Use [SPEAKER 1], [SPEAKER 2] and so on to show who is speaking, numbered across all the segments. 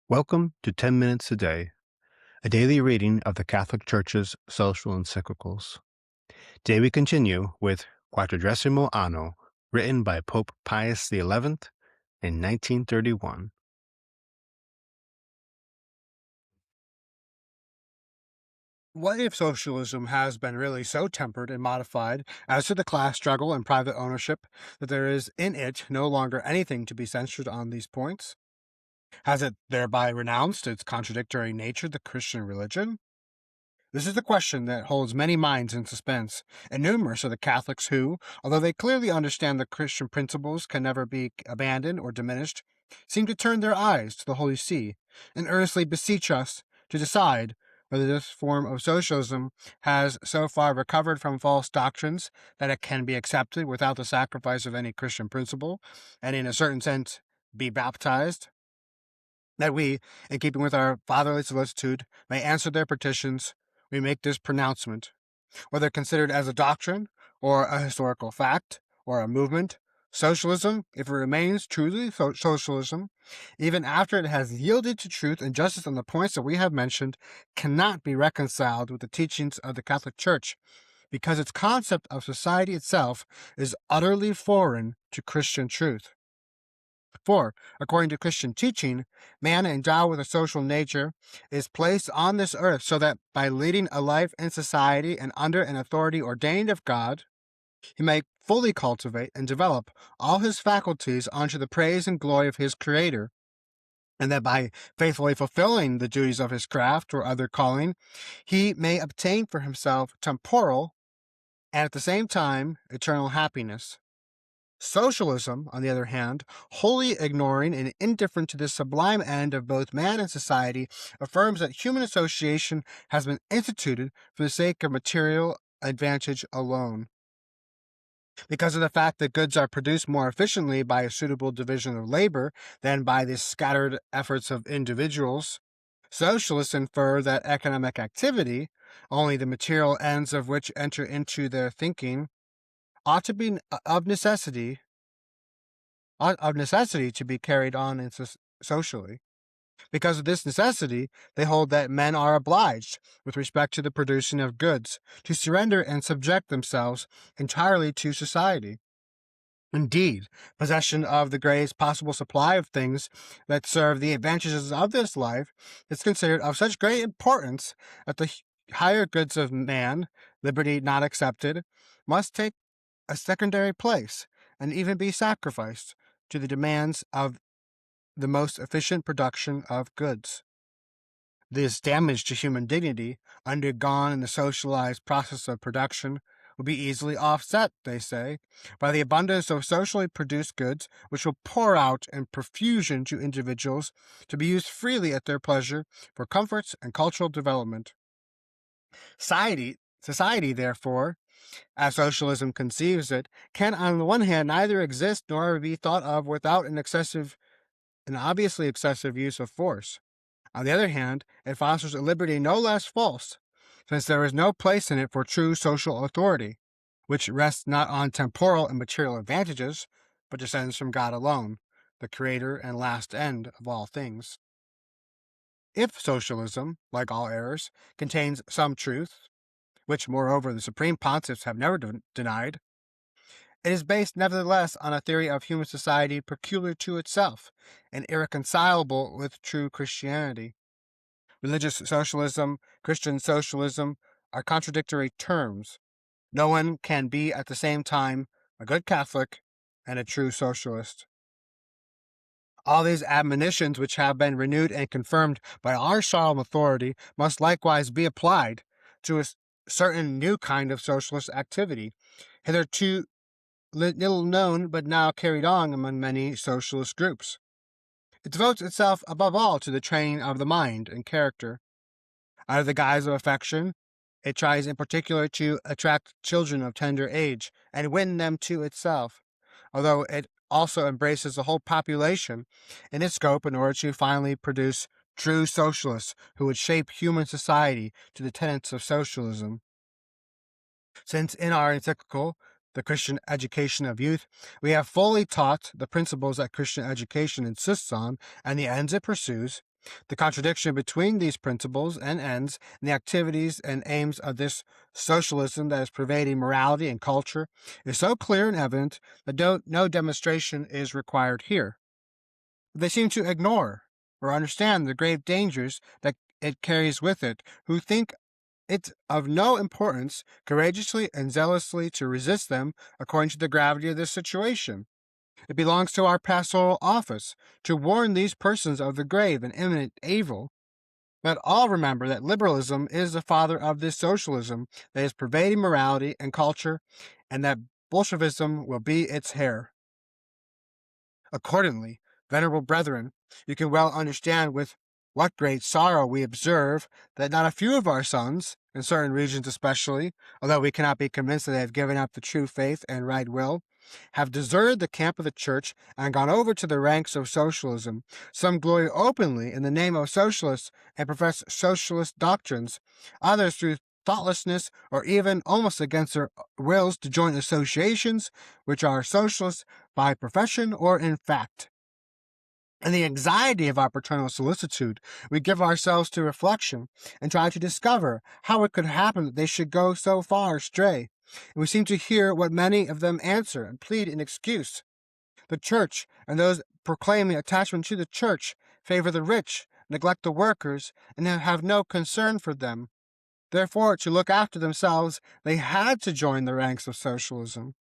[SPEAKER 1] Welcome to 10 Minutes a Day, a daily reading of the Catholic Church's social encyclicals. Today we continue with Quadragesimo Anno, written by Pope Pius XI in 1931.
[SPEAKER 2] What if socialism has been really so tempered and modified as to the class struggle and private ownership that there is in it no longer anything to be censured on these points? Has it thereby renounced its contradictory nature, the Christian religion? This is the question that holds many minds in suspense, and numerous are the Catholics who, although they clearly understand the Christian principles can never be abandoned or diminished, seem to turn their eyes to the Holy See and earnestly beseech us to decide whether this form of socialism has so far recovered from false doctrines that it can be accepted without the sacrifice of any Christian principle, and in a certain sense be baptized, that we, in keeping with our fatherly solicitude, may answer their petitions. We make this pronouncement, whether considered as a doctrine, or a historical fact, or a movement. Socialism, if it remains truly socialism, even after it has yielded to truth and justice on the points that we have mentioned, cannot be reconciled with the teachings of the Catholic Church, because its concept of society itself is utterly foreign to Christian truth. For, according to Christian teaching, man endowed with a social nature is placed on this earth so that by leading a life in society and under an authority ordained of God, he may fully cultivate and develop all his faculties unto the praise and glory of his Creator, and that by faithfully fulfilling the duties of his craft or other calling, he may obtain for himself temporal and at the same time eternal happiness. Socialism, on the other hand, wholly ignoring and indifferent to this sublime end of both man and society, affirms that human association has been instituted for the sake of material advantage alone. Because of the fact that goods are produced more efficiently by a suitable division of labor than by the scattered efforts of individuals, socialists infer that economic activity, only the material ends of which enter into their thinking, ought to be of necessity to be carried on socially. Because of this necessity, they hold that men are obliged, with respect to the producing of goods, to surrender and subject themselves entirely to society. Indeed, possession of the greatest possible supply of things that serve the advantages of this life is considered of such great importance that the higher goods of man, liberty not excepted, must take a secondary place and even be sacrificed to the demands of the most efficient production of goods. This damage to human dignity, undergone in the socialized process of production, will be easily offset, they say, by the abundance of socially produced goods which will pour out in profusion to individuals to be used freely at their pleasure for comforts and cultural development. Society, therefore, as socialism conceives it, can on the one hand neither exist nor be thought of without an obviously excessive use of force. On the other hand, it fosters a liberty no less false, since there is no place in it for true social authority, which rests not on temporal and material advantages, but descends from God alone, the creator and last end of all things. If socialism, like all errors, contains some truth, which moreover the supreme pontiffs have never denied, it is based nevertheless on a theory of human society peculiar to itself and irreconcilable with true Christianity. Religious socialism, Christian socialism are contradictory terms. No one can be at the same time a good Catholic and a true socialist. All these admonitions, which have been renewed and confirmed by our solemn authority, must likewise be applied to a certain new kind of socialist activity, hitherto little known but now carried on among many socialist groups. It devotes itself above all to the training of the mind and character. Under the guise of affection, it tries in particular to attract children of tender age and win them to itself, although it also embraces the whole population in its scope in order to finally produce true socialists who would shape human society to the tenets of socialism. Since in our encyclical, The Christian Education of Youth, we have fully taught the principles that Christian education insists on and the ends it pursues, The contradiction between these principles and ends and the activities and aims of this socialism that is pervading morality and culture is so clear and evident that no demonstration is required here. They seem to ignore or understand the grave dangers that it carries with it, who think it of no importance courageously and zealously to resist them according to the gravity of this situation. It belongs to our pastoral office to warn these persons of the grave and imminent evil. Let all remember that liberalism is the father of this socialism that is pervading morality and culture, and that Bolshevism will be its heir. Accordingly, venerable brethren, you can well understand with what great sorrow we observe that not a few of our sons, in certain regions especially, although we cannot be convinced that they have given up the true faith and right will, have deserted the camp of the church and gone over to the ranks of socialism. Some glory openly in the name of socialists and profess socialist doctrines, others through thoughtlessness or even almost against their wills to join associations which are socialist by profession or in fact. In the anxiety of our paternal solicitude, we give ourselves to reflection and try to discover how it could happen that they should go so far astray. And we seem to hear what many of them answer and plead in excuse. The church and those proclaiming attachment to the church favor the rich, neglect the workers, and have no concern for them. Therefore, to look after themselves, they had to join the ranks of socialism.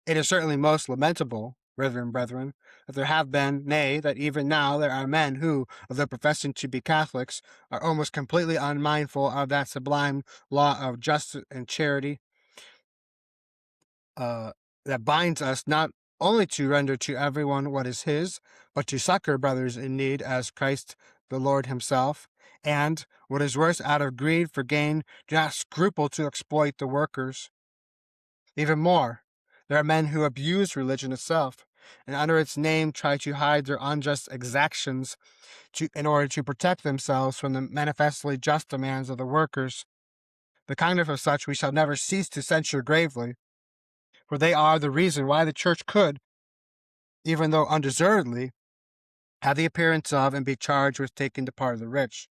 [SPEAKER 2] It is certainly most lamentable, reverend brethren, that there have been, nay, that even now there are men who, although professing to be Catholics, are almost completely unmindful of that sublime law of justice and charity that binds us not only to render to everyone what is his, but to succor brothers in need as Christ the Lord himself, and, what is worse, out of greed for gain, do not scruple to exploit the workers. Even more, there are men who abuse religion itself, and under its name try to hide their unjust exactions in order to protect themselves from the manifestly just demands of the workers. The conduct of such we shall never cease to censure gravely, for they are the reason why the Church could, even though undeservedly, have the appearance of and be charged with taking the part of the rich,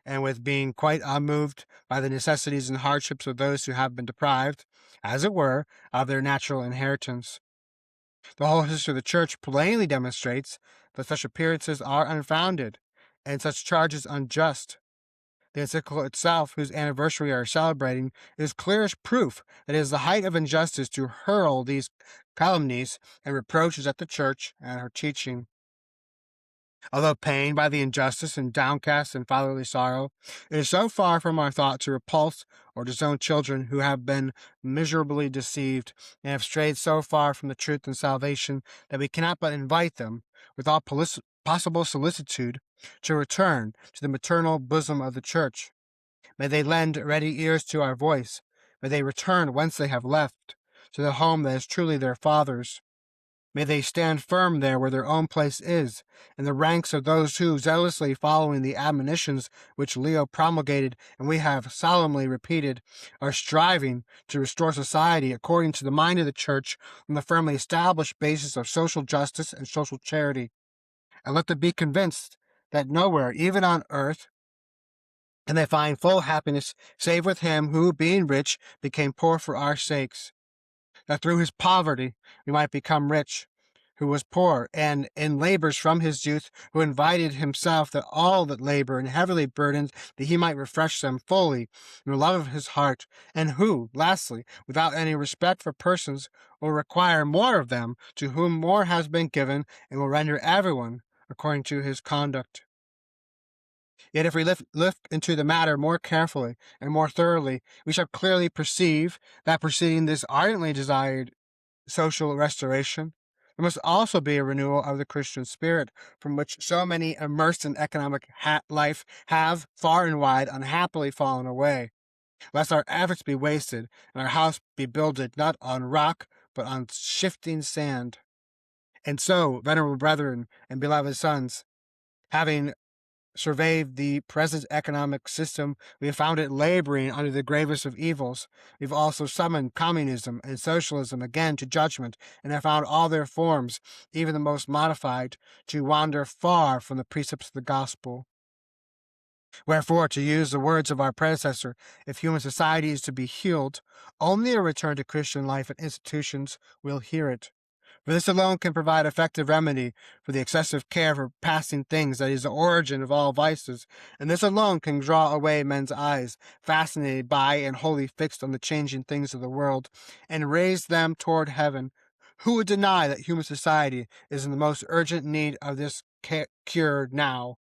[SPEAKER 2] and with being quite unmoved by the necessities and hardships of those who have been deprived, as it were, of their natural inheritance. The whole history of the Church plainly demonstrates that such appearances are unfounded, and such charges unjust. The encyclical itself, whose anniversary we are celebrating, is clearest proof that it is the height of injustice to hurl these calumnies and reproaches at the Church and her teaching. Although pained by the injustice and downcast in fatherly sorrow, it is so far from our thought to repulse or disown children who have been miserably deceived and have strayed so far from the truth and salvation that we cannot but invite them, with all possible solicitude, to return to the maternal bosom of the Church. May they lend ready ears to our voice. May they return whence they have left, to the home that is truly their father's. May they stand firm there where their own place is, in the ranks of those who, zealously following the admonitions which Leo promulgated and we have solemnly repeated, are striving to restore society according to the mind of the Church on the firmly established basis of social justice and social charity. And let them be convinced that nowhere, even on earth, can they find full happiness save with him who, being rich, became poor for our sakes, that through his poverty we might become rich, who was poor, and in labors from his youth, who invited himself that all that labor and heavily burdened, that he might refresh them fully in the love of his heart, and who, lastly, without any respect for persons, will require more of them, to whom more has been given, and will render everyone according to his conduct. Yet if we look into the matter more carefully and more thoroughly, we shall clearly perceive that preceding this ardently desired social restoration, there must also be a renewal of the Christian spirit, from which so many immersed in economic life have, far and wide, unhappily fallen away, lest our efforts be wasted and our house be builded not on rock but on shifting sand. And so, venerable brethren and beloved sons, having surveyed the present economic system, we have found it laboring under the gravest of evils. We've also summoned communism and socialism again to judgment, and have found all their forms, even the most modified, to wander far from the precepts of the gospel. Wherefore, to use the words of our predecessor, if human society is to be healed, only a return to Christian life and institutions will heal it. For this alone can provide effective remedy for the excessive care for passing things that is the origin of all vices, and this alone can draw away men's eyes, fascinated by and wholly fixed on the changing things of the world, and raise them toward heaven. Who would deny that human society is in the most urgent need of this cure now,